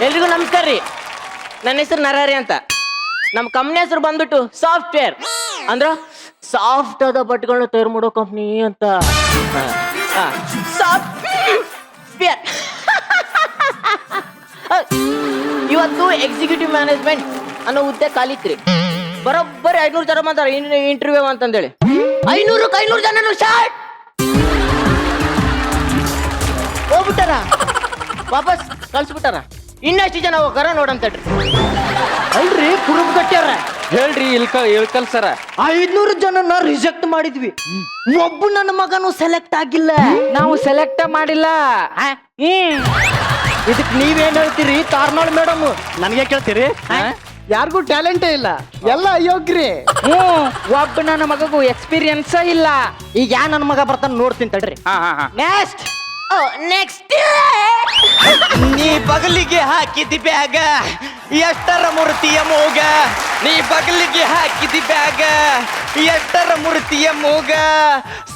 ಎಲ್ರಿಗೂ ನಮಸ್ಕಾರ ರೀ. ನನ್ನ ಹೆಸರು ನರಹರಿ ಅಂತ. ನಮ್ಮ ಕಂಪ್ನಿ ಹೆಸರು ಬಂದ್ಬಿಟ್ಟು ಸಾಫ್ಟ್ವೇರ್ ಅಂದ್ರ ಸಾಫ್ಟ್ ಆದ ಬಟ್ಟೆಗಳನ್ನ ತಯಾರು ಮಾಡೋ ಕಂಪ್ನಿ ಅಂತ. ಸಾಫ್ಟ್ವೇರ್ ಇವತ್ತು ಎಕ್ಸಿಕ್ಯೂಟಿವ್ ಮ್ಯಾನೇಜ್ಮೆಂಟ್ ಅನ್ನೋ ಹುದ್ದೆ ಖಾಲಿತ್ರಿ. ಬರೋಬ್ಬರಿ 500 ಜನ ಬಂದಾರ ಇಂಟರ್ವ್ಯೂ ಅಂತಂದೇಳಿ. 500 ಜನ ಶಾರ್ಟ್ ಹೋಗ್ಬಿಟ್ಟಾರ, ವಾಪಸ್ ಕಳ್ಸ್ಬಿಟ್ಟಾರ. ಇನ್ನೆಷ್ಟು ಜನ ಹೋಗಾರ ನೋಡಂತಡ್ರಿ. ಅಲ್ರಿ ಕುರುಬ್ ಕಟ್ಟ್ಯಾರ. ಹೇಳ್ರಿ ಇಳ್ಕಲ್ ಸರ. 500 ಜನನ ರಿಜೆಕ್ಟ್ ಮಾಡಿದ್ವಿ. ಒಬ್ಬ ನನ್ನ ಮಗನು ಸೆಲೆಕ್ಟ್ ಆಗಿಲ್ಲ. ನಾವು ಸೆಲೆಕ್ಟ್ ಮಾಡಿಲ್ಲ. ಇದಕ್ ನೀವೇನ್ ಹೇಳ್ತೀರಿ ಕಾರ್ನಾಳ್ ಮೇಡಮ್? ನನಗೆ ಕೇಳ್ತೀರಿ? ಯಾರಿಗೂ ಟ್ಯಾಲೆಂಟೇ ಇಲ್ಲ, ಎಲ್ಲ ಅಯೋಗ್ರಿ. ಒಬ್ಬ ನನ್ನ ಮಗಗೂ ಎಕ್ಸ್ಪೀರಿಯನ್ಸ್ ಇಲ್ಲ. ಈಗ ಯಾ ನನ್ನ ಮಗ ಬರ್ತಾನ ನೋಡ್ತೀನಿ ತಡ್ರಿ. ನೆಕ್ಸ್ಟ್ ನೆಕ್ಸ್ಟ್ ನೀ ಬಗಲಿಗೆ ಹಾಕಿದಿ ಬ್ಯಾಗ ಎಷ್ಟರ ಮೂರ್ತಿಯ ಮೂಗ. ನೀ ಬಗಲಿಗೆ ಹಾಕಿದಿ ಬ್ಯಾಗ ಎಷ್ಟರ ಮೂರ್ತಿಯ ಮೂಗ.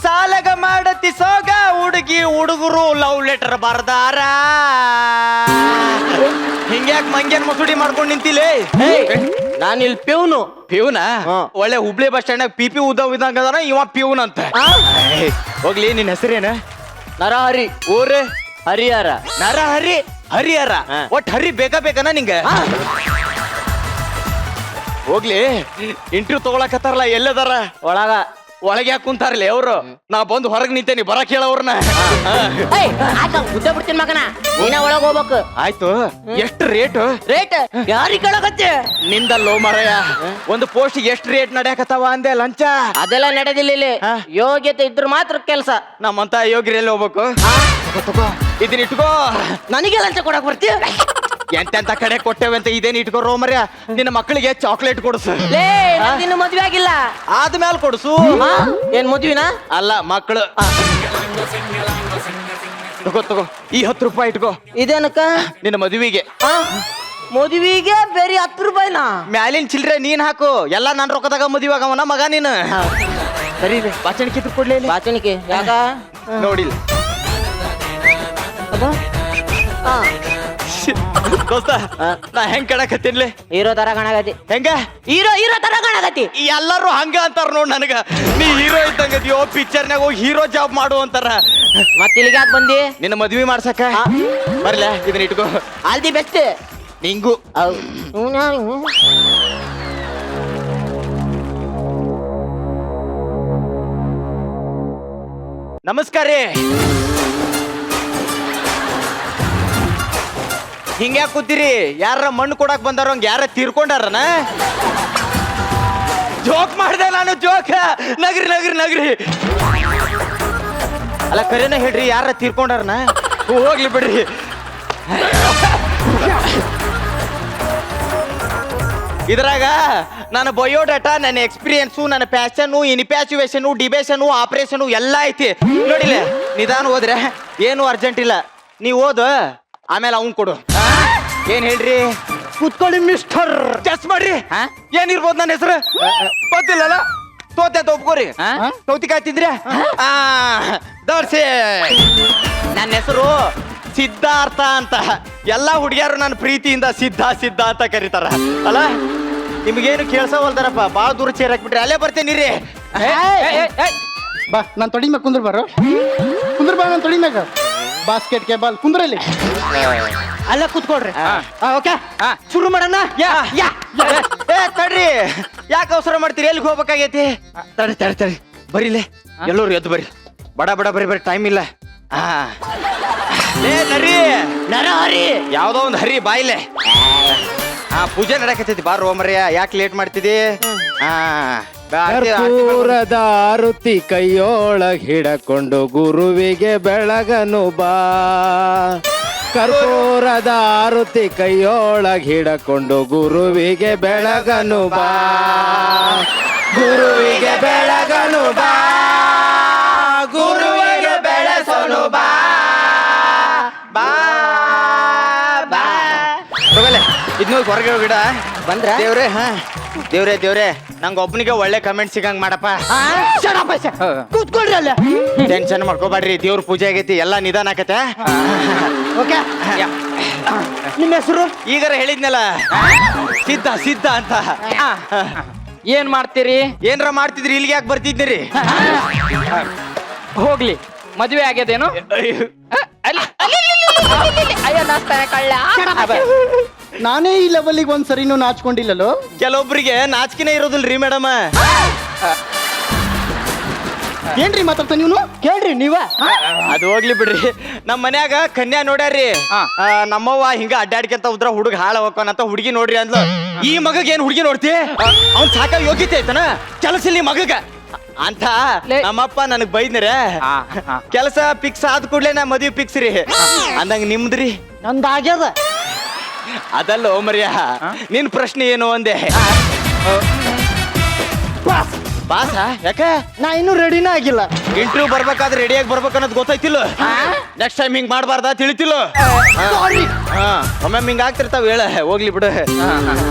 ಸಾಲಗ ಮಾಡತಿ ಸೋಗ ಹುಡುಗಿ ಹುಡುಗರು ಲವ್ ಲೆಟರ್ ಬರ್ದಾರ. ಹಿಂಗ್ಯಾಕ್ ಮಂಗ್ಯಾನ್ ಮಸೂಡಿ ಮಾಡ್ಕೊಂಡ್ ನಿಂತಿಲೇ? ನಾನು ಇಲ್ಲಿ ಪ್ಯೂನು. ಪ್ಯೂನ ಒಳ್ಳೆ ಹುಬ್ಳಿ ಬಸ್ ಸ್ಟ್ಯಾಂಡ್ ಪಿಪಿ ಉದ್ದವ್ ಇದ್ದಂಗ ಅದಾನ ಇವ ಪ್ಯೂನ್ ಅಂತ. ಹೋಗ್ಲಿ ನಿನ್ ಹೆಸರೇನ? ನರಹರಿ. ಊರೇ ಹರಿಹರ. ನರಹರಿ ಹರಿಹರ. ಒಟ್ ಹರಿ ಬೇಕನ ನಿಂಗ? ಹೋಗ್ಲಿ ಇಂಟರ್ವ್ಯೂ ತಗೊಳಕತ್ತಾರಲ್ಲ ಎಲ್ಲದಾರ? ಒಳಗ. ಒಳಗೆ ಯಾಕೆ ಕುಂತಾರಲ್ಲ ಅವ್ರು? ನಾ ಬಂದು ಹೊರಗ್ ನಿಂತೇನಿ, ಬರಕ್ ಹೇಳವ್ರನ್ನ. ಹುದ್ದೆ ಬಿಡ್ತೀನಿ ಮಗನ, ನೀನ ಒಳಗ್ ಹೋಗ್ಬೇಕು. ಆಯ್ತು, ಎಷ್ಟು ರೇಟ್? ರೇಟ್ ಯಾರಿಗೆ ಕೇಳಕತ್ತೆ? ನಿಂದಲ್ಲೋ ಮರಯ. ಒಂದು ಪೋಸ್ಟ್ ಎಷ್ಟು ರೇಟ್ ನಡೆಯಕತ್ತಾವ ಅಂದೆ? ಲಂಚ ಅದೆಲ್ಲ ನಡೆದಿಲ್ಲ ಇಲ್ಲಿ. ಯೋಗ್ಯತೆ ಇದ್ರ ಮಾತ್ರ ಕೆಲಸ. ನಮ್ಮಂತ ಯೋಗ್ಯರು ಎಲ್ಲಿ ಹೋಗ್ಬೇಕು? ಇದನ್ನ ಇಟ್ಕೋ. ನನಗೆ ಲಂಚ ಕೊಡಕ್ ಬರ್ತೀಯ? ಎಂತೆಂತ ಕಡೆ ಕೊಟ್ಟೇವೆ ಅಂತ ಇದೇನು ಇಟ್ಕೋ ರೋಮರ್ಯ. ನಿನ್ನ ಮಕ್ಕಳಿಗೆ ಚಾಕ್ಲೇಟ್ ಕೊಡ್ಸು. ಇನ್ನು ಮದ್ವೆ ಆಗಿಲ್ಲ, ಆದ್ಮೇಲೆ ಕೊಡ್ಸು. ಏನ್ ಮದ್ವಿನ? ಅಲ್ಲ ಮಕ್ಕಳು. ತಗೋ ಈ 10 ರೂಪಾಯಿ ಇಟ್ಕೋ. ಇದೇನಕ್ಕ? ನಿನ್ನ ಮದುವೆಗೆ. ಮದುವಿಗೆ ಬೇರೆ 10 ರೂಪಾಯಿನಾ? ಮ್ಯಾಲಿನ ಚಿಲ್ರೆ ನೀನ್ ಹಾಕು, ಎಲ್ಲ ನನ್ ರೊಕ್ಕದಾಗ ಮದುವೆ ಆಗವನ ಮಗ ನೀನು. ಸರಿ ಬಾಚಣಿಕೆ ಕೊಡ್ಲಿ. ಬಾಚಣಿಕೆ ಯಾಕ? ನೋಡಿಲ್ಲ ದೋಸ್ತ, ನಾ ಹೆಂಗ್ ಕಣಕತ್ತೀನ್ಲೆ? ಹೀರೋ ತರ ಕಾಣಕತ್ತಿ. ಹೆಂಗ? ಹೀರೋ ತರ ಕಾಣಕತ್ತಿ. ಎಲ್ಲರೂ ಹಂಗ ಅಂತಾರ ನೋಡ್ ನನಗ. ನೀ ಹೀರೋ ಇದ್ದಂಗದಿಯೋ, ಪಿಕ್ಚರ್ನಾಗ ಹೋಗಿ ಹೀರೋ ಜಾಬ್ ಮಾಡು ಅಂತಾರ. ಮತ್ ಇಲ್ಲಿಗೆ ಯಾಕೆ ಬಂದಿ? ನಿನ್ನ ಮದ್ವಿ ಮಾಡ್ಸಕ. ಬರ್ಲ ಇದನ್ನ ಇಟ್ಕೋ. ಆಲ್ ದಿ ಬೆಸ್ಟ್ ನಿಂಗು. ನಮಸ್ಕಾರ ರೀ. ಹಿಂಗ್ಯಾಕ್ ಕೂತೀರಿ? ಯಾರ ಮಣ್ಣು ಕೊಡಕ್ ಬಂದಾರ? ಯಾರ ತೀರ್ಕೊಂಡಾರನ? ಜೋಕ್ ಮಾಡಿದೆ ನಾನು, ಜೋಕ್. ನಗ್ರಿ. ಅಲ್ಲ ಕರೆನ ಹೇಳ್ರಿ, ಯಾರ ತೀರ್ಕೊಂಡಾರನ? ಹೋಗ್ಲಿ ಬಿಡ್ರಿ. ಇದ್ರಾಗ ನನ್ನ ಬಯೋಡಾಟಾ, ನನ್ನ ಎಕ್ಸ್ಪೀರಿಯನ್ಸು, ನನ್ನ ಪ್ಯಾಷನ್ನು, ಇನ್ಪ್ಯಾಚುವೇಷನು, ಡಿಬೇಷನು, ಆಪರೇಷನು ಎಲ್ಲ ಐತಿ. ನೋಡಿಲ್ಲ, ನಿಧಾನ ಹೋದ್ರೆ ಏನು ಅರ್ಜೆಂಟ್ ಇಲ್ಲ. ನೀವು ಓದ, ಆಮೇಲೆ ಅವ್ನ್ ಕೊಡು. ಏನ್ ಹೇಳ್ರಿ? ಕೂತ್ಕೊಳ್ಳಿ ಮಿಸ್ಟರ್. ಚೆಸ್ ಮಾಡ್ರಿ. ಏನಿರ್ಬೋದು ನನ್ನ ಹೆಸರು? ಗೊತ್ತಿಲ್ಲಲ್ಲ? ತೋತೆ ಒಪ್ಕೋರಿ. ಸೌತಿಕಾಯಿ ತಿಂದ್ರೆ ದೋರ್ಸಿ. ನನ್ನ ಹೆಸರು ಸಿದ್ಧಾರ್ಥ ಅಂತ. ಎಲ್ಲಾ ಹುಡುಗಿಯರು ನನ್ನ ಪ್ರೀತಿಯಿಂದ ಸಿದ್ಧ ಅಂತ ಕರೀತಾರ. ಅಲ್ಲ ನಿಮ್ಗೇನು ಕೇಳ್ಸವಲ್ದಾರಪ್ಪ, ಬಾಳ ದೂರ ಚೇರ್ ಹಾಕ್ಬಿಟ್ರಿ. ಅಲ್ಲೇ ಬರ್ತೇನೆ ರೀ. ಬಾ, ನಾನು ತೊಡಿ ಮ್ಯಾಗ ಕುಂದ್ರ ಬಾರ. ಕುಂದ್ರ ಬಾ, ನಾನು ತೊಡಿ ಮ್ಯಾಗ. ಬಾಸ್ಕೆಟ್ಗೆ ಬಾಲ್ ಕುಂದ್ರಲ್ಲಿ. ಅಲ್ಲ ಕೂತ್ಕೊಳ್ರಿ. ಓಕೆ, ಶುರು ಮಾಡೋಣ. ತಡ್ರಿ, ಯಾಕೆ ಅವಸರ ಮಾಡ್ತೀರಿ? ಎಲ್ಲಿಗೆ ಹೋಗ್ಬೇಕಾಗೈತಿ? ತಡಿ ಬರೀಲೆ. ಎಲ್ಲರೂ ಎದ್ದು ಬರ್ರಿ. ಬಡ ಬರೀ ಟೈಮ್ ಇಲ್ಲ. ನರಹರಿ. ಯಾವ್ದೋ ಒಂದು ಹರಿ ಬಾಯಿಲೆ. ಪೂಜೆ ನಡಕತ್ತೈತಿ. ಬಾರ ರೋಮರ್ಯ, ಯಾಕೆ ಲೇಟ್ ಮಾಡ್ತಿದಿ? ಕರ್ಪೂರದ ಆರುತಿ ಕೈಯೊಳಗ್ ಹಿಡಕೊಂಡು ಗುರುವಿಗೆ ಬೆಳಗನು ಬಾ. ಕರ್ಪೂರದ ಆರುತಿ ಕೈಯೊಳಗ್ ಹಿಡಕೊಂಡು ಗುರುವಿಗೆ ಬೆಳಗನು ಬಾ. ಗುರುವಿಗೆ ಬೆಳಗನು ಬಾ. ಗುರುವಿಗೆ ಬೆಳಸನು ಬಾ. ಇದ್ನೂ ಹೊರಗೆ ಹೋಗಿಡ ಬಂದ್ರ? ದೇವ್ರೆ ನಂಗೆ ಒಬ್ಬನಿಗೆ ಒಳ್ಳೆ ಕಮೆಂಟ್ ಸಿಗಂಗ್ ಮಾಡಪ್ಪ. ಕೂತ್ಕೊಳ್ರಿ ಅಲ್ಲ. ಟೆನ್ಷನ್ ಮಾಡ್ಕೋಬೇಡ್ರಿ, ದೇವ್ರ ಪೂಜೆ ಆಗೈತಿ, ಎಲ್ಲ ನಿಧಾನ ಆಕತೆ. ಓಕೆ ನಿಮ್ಮ ಹೆಸರು? ಈಗಾರ ಹೇಳಿದ್ನಲ್ಲ ಸಿದ್ಧ ಸಿದ್ಧ ಅಂತ. ಏನ್ ಮಾಡ್ತೀರಿ? ಏನ್ರ ಮಾಡ್ತಿದ್ರಿ ಇಲ್ಲಿಗೆ ಯಾಕೆ ಬರ್ತಿದ್ದೀರಿ? ಹೋಗ್ಲಿ, ಮದ್ವೆ ಆಗ್ಯದೇನು? ಅಯ್ಯೋ ನಾಸ್ತಾನೆ ಕಳ್ಳ. ನಾನೇ ಈ ಲೆವೆಲ್ಗೆ ಒಂದ್ಸರಿನೂ ನಾಚ್ಕೊಂಡಿಲ್ಲಲ್ಲೋ. ಕೆಲವೊಬ್ರಿಗೆ ನಾಚಿಕೆನೇ ಇರೋದಿಲ್ರಿ ಮೇಡಮ್. ಏನ್ರಿ ಮಾತಾಡ್ತಾ ನೀವು? ಕೇಳ್ರಿ ನೀವ. ಅದು ಹೋಗ್ಲಿ ಬಿಡ್ರಿ. ನಮ್ ಮನ್ಯಾಗ ಕನ್ಯಾ ನೋಡ್ಯಾರಿ. ನಮ್ಮವ್ವ ಹಿಂಗ ಅಡ್ಡಾಡ್ಕೊಂತ ಉದ್ರ ಹುಡುಗ ಹಾಳ ಹೋಗ್ತಾನಂತ ಹುಡುಗಿ ನೋಡ್ರಿ ಅಂದ್ಲು. ಈ ಮಗಗ್ ಏನ್ ಹುಡುಗಿ ನೋಡ್ತಿ? ಅವ್ನ್ ಸಾಕಾಗಿ ಯೋಗ್ಯತೆ ಐತನ ಕೆಲಸ ಇಲ್ಲಿ ಮಗಗ ಅಂತ ನಮ್ಮಪ್ಪ ನನಗ್ ಬೈದ್ನರ. ಕೆಲಸ ಫಿಕ್ಸ್ ಆದ ಕೂಡ್ಲೆ ನಾ ಮದ್ವಿ ಫಿಕ್ಸ್ ರೀ ಅಂದಂಗ ನಿಮ್ದ್ರಿ? ನಂದಾಗ್ಯದ. ಅದಲ್ಲ ಮರ್ಯ, ನಿನ್ ಪ್ರಶ್ನೆ ಏನು ಅಂದೆ? ಪಾಸ ಯಾಕೆ? ನಾ ಇನ್ನೂ ರೆಡಿನೇ ಆಗಿಲ್ಲ. ಇಂಟರ್ವ್ಯೂ ಬರ್ಬೇಕಾದ್ರೆ ರೆಡಿಯಾಗಿ ಬರ್ಬೇಕನ್ನೋದು ಗೊತ್ತಾಯ್ತಿಲ್ಲ. ನೆಕ್ಸ್ಟ್ ಟೈಮ್ ಹಿಂಗ್ ಮಾಡ್ಬಾರ್ದ ತಿಳಿತಿಲ್ಲ. ಒಮ್ಮೆ ಹಿಂಗ ಆಗ್ತಿರ್ತಾವ. ಹೇಳ ಹೋಗ್ಲಿ ಬಿಡು.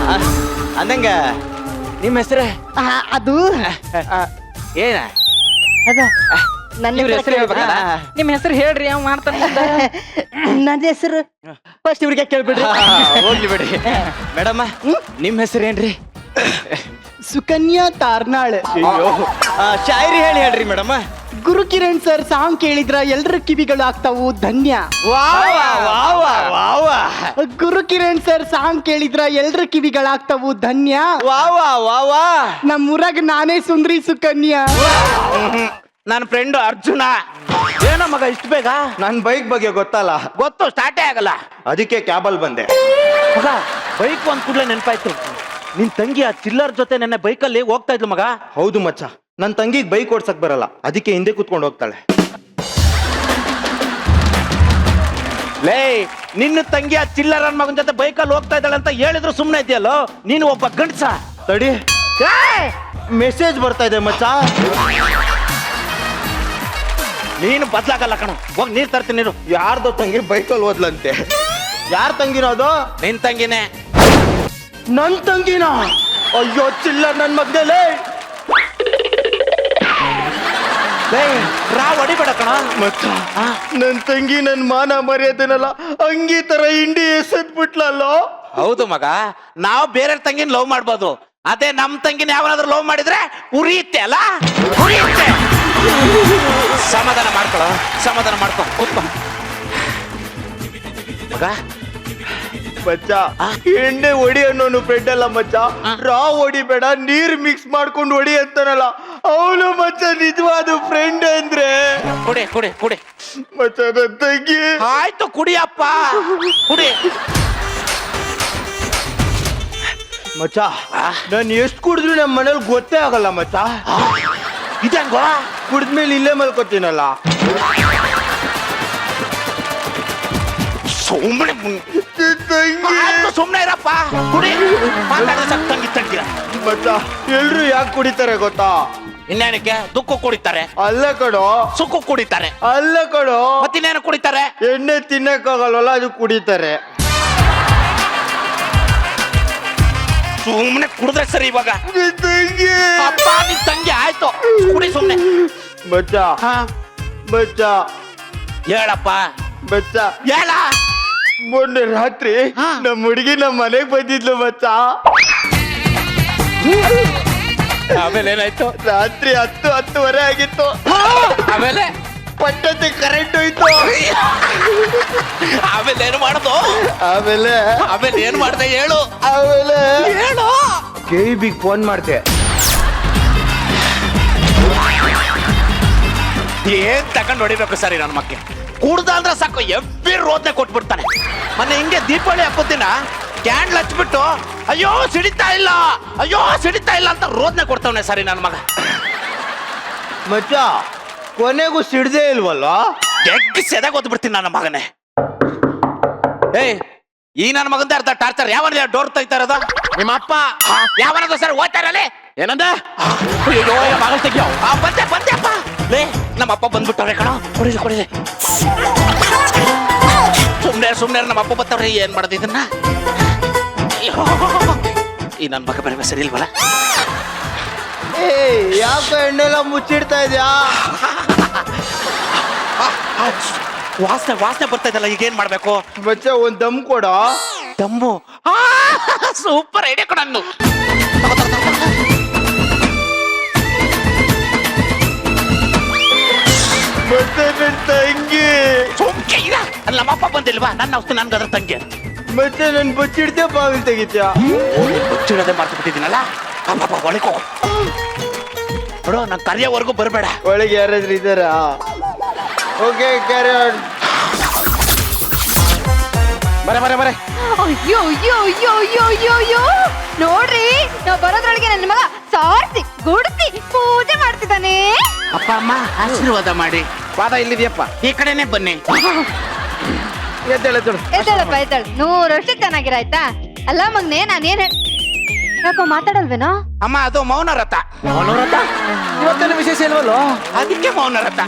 ಅಂದಂಗ ನಿಮ್ಮ ಹೆಸರ? ಅದು ಏನ? ಅದ ನನ್ನ ಹೆಸರು ಹೇಳ್ಬೇಕಲ್ಲ? ನಿಮ್ ಹೆಸರು ಹೇಳ್ರಿ, ಅವ್ ಮಾಡ್ತಾನೆ. ನನ್ನ ಹೆಸರು ಫಸ್ಟ್ ಇವ್ರಿಗೆ ಕೇಳ್ಬಿಡ್ರಿ. ಹೋಗ್ಲಿ ಬಿಡಿ ಮೇಡಮ್. ನಿಮ್ ಹೆಸರೇನ್ರಿ? ಸುಕನ್ಯಾ ತಾರ್ನಾಳ್. ಶಾಯರಿ ಹೇಳಿ ಹೇಳ್ರಿ ಮೇಡಮ್. ಗುರು ಕಿರಣ್ ಸರ್ ಸಾಂಗ್ ಕೇಳಿದ್ರ ಎಲ್ರ ಕಿವಿಗಳು ಆಗ್ತಾವು ಧನ್ಯ. ಗುರು ಕಿರಣ್ ಸರ್ ಸಾಂಗ್ ಕೇಳಿದ್ರ ಎಲ್ರ ಕಿವಿಗಳಾಗ್ತಾವು ಧನ್ಯ. ನಮ್ಮೂರಾಗ ನಾನೇ ಸುಂದ್ರಿ ಸುಕನ್ಯಾ. ನನ್ನ ಫ್ರೆಂಡ್ ಅರ್ಜುನ. ಏನೋ ಮಗ ಇಷ್ಟು ಬೇಗ? ನನ್ ಬೈಕ್ ಬಗ್ಗೆ ಗೊತ್ತಲ್ಲ? ಗೊತ್ತು, ಸ್ಟಾರ್ಟೇ ಆಗಲ್ಲ. ಅದಕ್ಕೆ ಕ್ಯಾಬಲ್ ಬಂದೆ. ಮಗ ಬೈಕ್ ಒಂದ್ ಕೂಡ್ಲೆ ನೆನಪಾಯ್ತು. ನಿನ್ ತಂಗಿ ಆ ಚಿಲ್ಲರ್ ಜೊತೆ ನನ್ನ ಬೈಕಲ್ಲಿ ಹೋಗ್ತಾ ಇದ್ಲು ಮಗ. ಹೌದು ಮಚ್ಚ, ನನ್ ತಂಗಿಗ್ ಬೈಕ್ ಓಡ್ಸಕ್ ಬರಲ್ಲ, ಅದಕ್ಕೆ ಹಿಂದೆ ಕೂತ್ಕೊಂಡು ಹೋಗ್ತಾಳೆ. ಲೇ, ನಿನ್ನ ತಂಗಿ ಆ ಚಿಲ್ಲರ್ ನನ್ ಮಗನ ಜೊತೆ ಬೈಕಲ್ಲಿ ಹೋಗ್ತಾ ಇದ್ದಾಳೆ ಅಂತ ಹೇಳಿದ್ರು ಸುಮ್ನೆ ಇದೆಯಲ್ಲೋ ನೀನು ಒಬ್ಬ ಗಂಡ್ಸ. ತಡಿ, ಮೆಸೇಜ್ ಬರ್ತಾ ಇದೆ ಮಚ್ಚ. ನೀನು ಬದ್ಲಾಗಲ್ಲ ಕಣ. ಹೋಗಿ ನೀರ್ ತರ್ತೀನಿ ನೀನು. ಯಾರ್ದೋ ತಂಗಿ ಬೈಕಲ್ಲಿ ಹೋದ್ಲಂತೆ. ಯಾರ್ ತಂಗಿನೋ ಅದು? ನಿನ್ ತಂಗಿನೇ. ನನ್ ತಂಗಿನ? ಅಯ್ಯೋ ಚಿಲ್ಲರ್ ನನ್ ಮಗ್ನಲ್ಲೇ. ರಾ ಹೊಡಿಬೇಡ ಕಣ. ಮಚ್ಚ, ನನ್ ತಂಗಿ ನನ್ ಮಾನ ಮರ್ಯಾದೆನಲ್ಲ ಅಂಗಿ ತರ ಹಿಂಡಿ ಎಸೆದ್ ಬಿಟ್ಲಲ್ಲೋ. ಹೌದು ಮಗ, ನಾವು ಬೇರೆ ತಂಗಿನ ಲವ್ ಮಾಡ್ಬೋದು. ಅದೇ ನಮ್ ತಂಗಿನ ಯಾವನಾದ್ರೂ ಲವ್ ಮಾಡಿದ್ರೆ ಉರಿಯುತ್ತೆ ಅಲ್ಲ, ಉರಿಯುತ್ತೆ. ಸಮಾಧಾನ ಮಾಡ್ಕೊಳ್ಳೋ, ಸಮಾಧಾನ ಮಾಡ್ಕೊ, ಕೂತ್ಕೊ ಮಗ. ಮಚ್ಚ, ಎಣ್ಣೆ ಹೊಡಿ ಅನ್ನೋನು ಫ್ರೆಂಡ್ ಅಲ್ಲ ಮಚ್ಚ. ರಾ ಹೊಡಿಬೇಡ, ನೀರ್ ಮಿಕ್ಸ್ ಮಾಡ್ಕೊಂಡು ಹೊಡಿ ಅಂತಾನಲ್ಲ ಅವನು ಮಚ್ಚ ನಿಜವಾದ ಫ್ರೆಂಡ್ ಅಂದ್ರೆ. ಕುಡಿ ಕುಡಿ ಕುಡಿ ಮಚ್ಚ, ನನ್ ತಂಗಿ. ಆಯ್ತು ಕುಡಿಯಪ್ಪ, ಕುಡಿ. ಮಚ್ಚ, ನಾನು ಎಷ್ಟು ಕುಡಿದ್ರು ನಮ್ಮ ಮನೇಲಿ ಗೊತ್ತೇ ಆಗಲ್ಲ ಮಚ್ಚ. ಇದಂಗೋ ಕುಡಿದ್ಮೇಲೆ ಇಲ್ಲೇ ಮಲ್ಕೋತೀನಲ್ಲ. ಸುಮ್ಮನೆ ತಂಗಿ. ಸುಮ್ಮನೆ ಇರಪ್ಪ, ಕುಡಿ. ಮಾತಾಡಿದ್ರೆ ತಂಗಿ ತಂಗಿರ. ಮಚ್ಚ, ಎಲ್ರು ಯಾಕೆ ಕುಡಿತಾರೆ ಗೊತ್ತಾ? ಇನ್ನೇನಕ್ಕೆ? ದುಃಖ ಕುಡಿತಾರೆ, ಅಲ್ಲ ಕಣೋ. ಸುಖ ಕುಡಿತಾರೆ, ಅಲ್ಲ ಕಣೋ. ಮತ್ತಿನ್ನೇನು ಕುಡಿತಾರೆ? ಎಣ್ಣೆ ತಿನ್ನಕ್ಕಾಗಲ್ವಲ್ಲ, ಅದು ಕುಡಿತಾರೆ. ಸುಮ್ಮನೆ ಕುಡಿದ್ರೆ ಸರಿ. ಇವಾಗ ತಂಗಿ. ಅಪ್ಪ ನಿನ್ ತಂಗಿ ಆಯ್ತು, ಕುಡಿ ಸುಮ್ಮನೆ. ಮಚ್ಚ, ಮಚ್ಚ, ಹೇಳಪ್ಪ. ಮಚ್ಚ, ಹೇಳ. ಮೊನ್ನೆ ರಾತ್ರಿ ನಮ್ಮ ಹುಡುಗಿ ನಮ್ಮ ಮನೆಗ್ ಬಂದಿದ್ಲು ಮಚ್ಚ. ಆಮೇಲೆ ಏನಾಯ್ತು? ರಾತ್ರಿ 10-10:30 ಆಗಿತ್ತು. ಆಮೇಲೆ ಪಟ್ಟಕ್ಕೆ ಕರೆಂಟ್ ಹೋಯ್ತು. ಆಮೇಲೆ ಏನು ಮಾಡುದು? ಆಮೇಲೆ ಆಮೇಲೆ ಏನ್ ಮಾಡ್ದೆ ಹೇಳು? ಆಮೇಲೆ ಹೇಳು. KEB ಫೋನ್ ಮಾಡ್ದೆ. ಏನ್ ತಕೊಂಡ್ ಹೊಡಿಬೇಕು ಸರಿ ನನ್ನ ಮಕ್ಕೆ. ಕುಡ್ದ ಅಂದ್ರೆ ಸಾಕು ಎವ್ರಿ ರೋದ್ನೆ ಕೊಟ್ಬಿಡ್ತಾನೆ. ಮೊನ್ನೆ ಹಿಂಗೆ ದೀಪಾವಳಿ ಹಬ್ಬದ ದಿನ ಕ್ಯಾಂಡ್ಲ್ ಹಚ್ಬಿಟ್ಟು ಅಯ್ಯೋ ಸಿಡಿತಾ ಇಲ್ಲ, ಅಯ್ಯೋ ಸಿಡಿತಾ ಇಲ್ಲ ಅಂತ ರೋದ್ನೆ ಕೊಡ್ತಾವನೆ ಸರಿ ನನ್ನ ಮಗ. ಮಚ್ಚ, ಕೊನೆಗೂ ಸಿಡ್ದೇ ಇಲ್ವಲ್ಲ? ಎಗ್ಗಿ ಸೆದಾಗ ಓದ್ಬಿಡ್ತೀನಿ ನನ್ನ ಮಗನೇ. ಏಯ್, ಈ ನನ್ನ ಮಗಂದ ಅರ್ಧ ಟಾರ್ಚರ್. ಯಾವನ ಡೋರ್ ತೆಗಿತಾ ಇರೋದು? ನಿಮ್ಮ ಅಪ್ಪ. ಯಾವನದು ಸರ್ ಓದ್ತಾರಲ್ಲಿ? ಏನಂದ? ಅಯ್ಯೋ ಮಗಳು ತೆಗಿಯೋ. ಬಂದೆ ಬಂದೆಪ್ಪ. ಲೇ, ನಮ್ಮ ಅಪ್ಪ ಬಂದ್ಬಿಟ್ಟವ್ರೆ ಕಣ. ಕೊಡಿರಿ ಕೊಡಿರಿ. ಸುಮ್ನೆ ಸುಮ್ನೆ ನಮ್ಮ ಅಪ್ಪ ಬರ್ತಾವ್ರಿ. ಏನ್ ಮಾಡೋದು ಇದನ್ನ? ಈ ನನ್ನ ಮಗ ಬೇರೆ ಸರಿ ಇಲ್ವಲ್ಲ? ಯಾಕೆ ಎಣ್ಣೆಲ್ಲ ಮುಚ್ಚಿಡ್ತಾ ಇದ್ಯಾ? ವಾಸನೆ ವಾಸನೆ ಬರ್ತಾ ಇದಲ್ಲ ಈಗ ಏನ್ ಮಾಡ್ಬೇಕು? ಬಚ್ಚ ಒಂದ್ ದಮ್ ಕೊಡ. ದಮ್ಮು ಸೂಪರ್ ಐಡಿಯಾ ಕೊಡ ಅನ್ನು. ಮತ್ತೆ ನನ್ ತಂಗಿ. ಸೋಂಕೆ ಇದ ಅಲ್ಲಿ ನಮ್ಮಪ್ಪ ಬಂದಿಲ್ವಾ? ನನ್ನ ಔಷಧಿ ನನ್ಗೆ ಅದ್ರ ತಂಗಿ. ಮತ್ತೆ ನನ್ ಬಚ್ಚಿಡ್ತೆ ಬಾವಿಲ್ ತೆಗಿತ್ಯ. ಬಚ್ಚಿಡೋದೇ ಮಾಡ್ತಾ ಬಿಟ್ಟಿದ್ದೀನಲ್ಲ. ಪಾಪ ಒಳಗೆ ಹೋಗು ನೋಡು, ನಾನು ಕರೆಯೋವರೆಗೂ ಬರಬೇಡ. ಒಳಗೆ ಯಾರಾದ್ರೂ ಇದ್ದಾರ? Okay carry on. ಬರೆ ಬರೆ ಬರೆ. ಅಯ್ಯೋ ಅಯ್ಯೋ ಅಯ್ಯೋ ಅಯ್ಯೋ ಅಯ್ಯೋ ಅಯ್ಯೋ ನೋಡ್ರಿ, ನಾವ್ ಬರೋದ್ರೊಳಗೆ ನನ್ನ ಮಗ ಸಾರ್ಸಿ ಗುಡ್ಸಿ ಪೂಜೆ ಮಾಡ್ತಿದ್ದಾನೆ. ಅಪ್ಪ ಅಮ್ಮ ಆಶೀರ್ವಾದ ಮಾಡಿ. ಪಾದ ಇಲ್ಲಿದೆಯಪ್ಪ, ಈ ಕಡೆನೆ ಬನ್ನಿ. ಎದ್ದೇಳು. ಎದ್ದಾಳಪ್ಪ ಎದ್ದಾಳ, 100 ವರ್ಷ ಚೆನ್ನಾಗಿರಾಯ್ತಾ? ಅಲ್ಲ ಮಗ್ನೆ, ನಾನೇನ್ ಯಾಕೋ ಮಾತಾಡಲ್ವೇನೋ? ಅಮ್ಮ ಅದು ಮೌನ ರಥ. ಇವತ್ತೇನು ವಿಶೇಷ ಇಲ್ವಲ್ಲೋ? ಅದಕ್ಕೆ ಮೌನ ರಥ.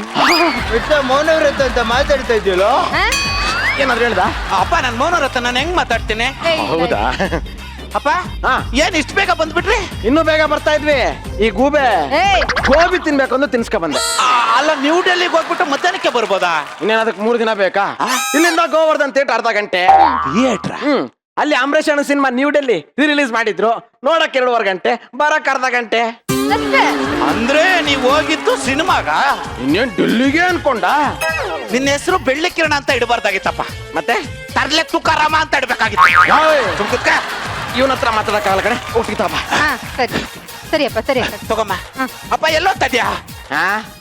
ಬಿಟ್ಟ ಮೌನವ್ರತ ಅಂತ ಮಾತಾಡ್ತಾ ಇದ್ದೀಯಲ್ಲೋ? ಆ? ಏನಾದ್ರು ಹೇಳ್ದ? ಅಪ್ಪ ನಾನು ಮೌನ ರಥ ನಾನು ಹೆಂಗ್ ಮಾತಾಡ್ತೀನಿ? ಏಯ್, ಹೌದಾ? ಅಪ್ಪ ಏನ್ ಇಷ್ಟು ಬೇಗ ಬಂದ್ಬಿಟ್ರಿ? ಇನ್ನೂ ಬೇಗ ಬರ್ತಾ ಇದ್ವಿ. ಈ ಗೂಬೆ ಏಯ್, ಗೋಬಿ ತಿನ್ಬೇಕು ಅಂತ ತಿನ್ಸ್ಕ ಬಂದೆ. ಅಲ್ಲ ನ್ಯೂ ಡೆಲ್ಲಿಗೆ ಹೋಗ್ಬಿಟ್ಟು ಮಧ್ಯಾಹ್ನಕ್ಕೆ ಬರ್ಬೋದಾ? ಇನ್ನೇನ್ ಅದಕ್ಕೆ 3 ದಿನ ಬೇಕಾ? ಇಲ್ಲಿಂದ ಗೋವರ್ಧನ್ ಥಿಯೇಟರ್ ಅರ್ಧ ಗಂಟೆ. ಥಿಯೇಟ್ರ? ಅಲ್ಲಿ ಅಂಬರೀಷ್ ಅಣ್ಣ ಸಿನಿಮಾ ನ್ಯೂ ಡೆಲ್ಲಿ ರಿಲೀಸ್ ಮಾಡಿದ್ರು. ನೋಡಕ್ 2.5 ಗಂಟೆ, ಬರಕ್ ಅರ್ಧ ಗಂಟೆ. ಅಷ್ಟೇ. ಅಂದ್ರೆ ನೀವ್ ಹೋಗಿದ್ದು ಸಿನಿಮಾಗ? ಇನ್ನೇನ್ ಡೆಲ್ಲಿಗೆ ಅನ್ಕೊಂಡ? ನಿನ್ನ ಹೆಸರು ಬೆಳ್ಳಿ ಕಿರಣ ಅಂತ ಇಡಬಾರ್ದಾಗಿತ್ತಪ್ಪ. ಮತ್ತೆ ತರ್ಲೆ ತುಕಾರಾಮ ಅಂತ ಇಡ್ಬೇಕಾಗಿತ್ತು. ಸುಮ್ಕುತ್ಕ. ಇವನ ಹತ್ರ ಮಾತಾಡಕ್ಕಾಗಲ್ಲ ಕಡೆ. ಒಟ್ಟಿಗೆ ಬಾ. ಹಾ ಸರಿ ಸರಿಯಪ್ಪ ಸರಿಯಪ್ಪ. ತಗೊಮ್ಮ. ಅಪ್ಪ ಎಲ್ಲೋ ತದ್ಯಾ?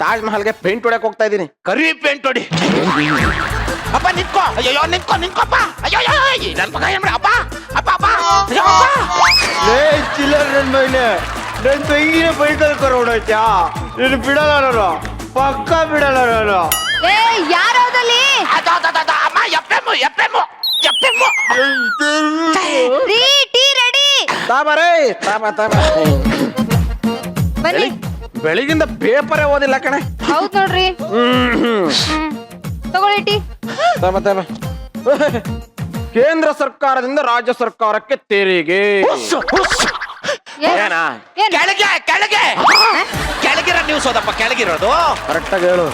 ತಾಜ್ ಮಹಲ್ಗೆ ಪೇಂಟ್ ಹೊಡ್ಯಕ್ ಹೋಗ್ತಾ ಇದೀನಿ. ಕರಿ ಪೇಂಟ್ ಹೊಡಿ. ಅಪ್ಪ ನಿಂತ್ಕೋ. ಅಯ್ಯೋ ನಿಂತ್ಕೋ. ಅಯ್ಯೋ ನನ್ ಮಗ ಏನ್ ಅಪ್ಪ ಅಪ್ಪ ಅಪ್ಪ ಅಯ್ಯೋ ಅಪ್ಪ. ಲೇ ಚಿಲ್ಲರ್ ನನ್ ಮೈನೆ, ನನ್ ತಂಗಿನ ಬೈಕಲ್ ಕರ್ಕೊಂಡೋಯ್ತ್ಯಾ? ನೀನು ಬಿಡಲ್ಲ ನಾನು, ಪಕ್ಕ ಬಿಡಲ್ಲ ನಾನು. ಏ ಯಾರೋದಲ್ಲಿ ಅಮ್ಮ ಎಪ್ಪೆಮ್ಮು. ರೀ ಟೀ ರೆಡಿ. ತಾಬರೇ ತಾಬ ಬನ್ನಿ. ಬೆಳಿಗಿಂದ ಪೇಪರೇ ಓದಿಲ್ಲ ಕಣೆ. ಹೌದ್ ನೋಡ್ರಿ. ತಗೊಳ್ಳಿ ಟೀ. ತಾಬ ಕೇಂದ್ರ ಸರ್ಕಾರದಿಂದ ರಾಜ್ಯ ಸರ್ಕಾರಕ್ಕೆ ತೆರಿಗೆ. ಏನಾ? ಏನ್? ಕೆಳಗಿರೋ ನ್ಯೂಸ್ ಓದಪ್ಪ. ಕೆಳಗಿರೋದು ಕರೆಕ್ಟಾಗಿ ಹೇಳು.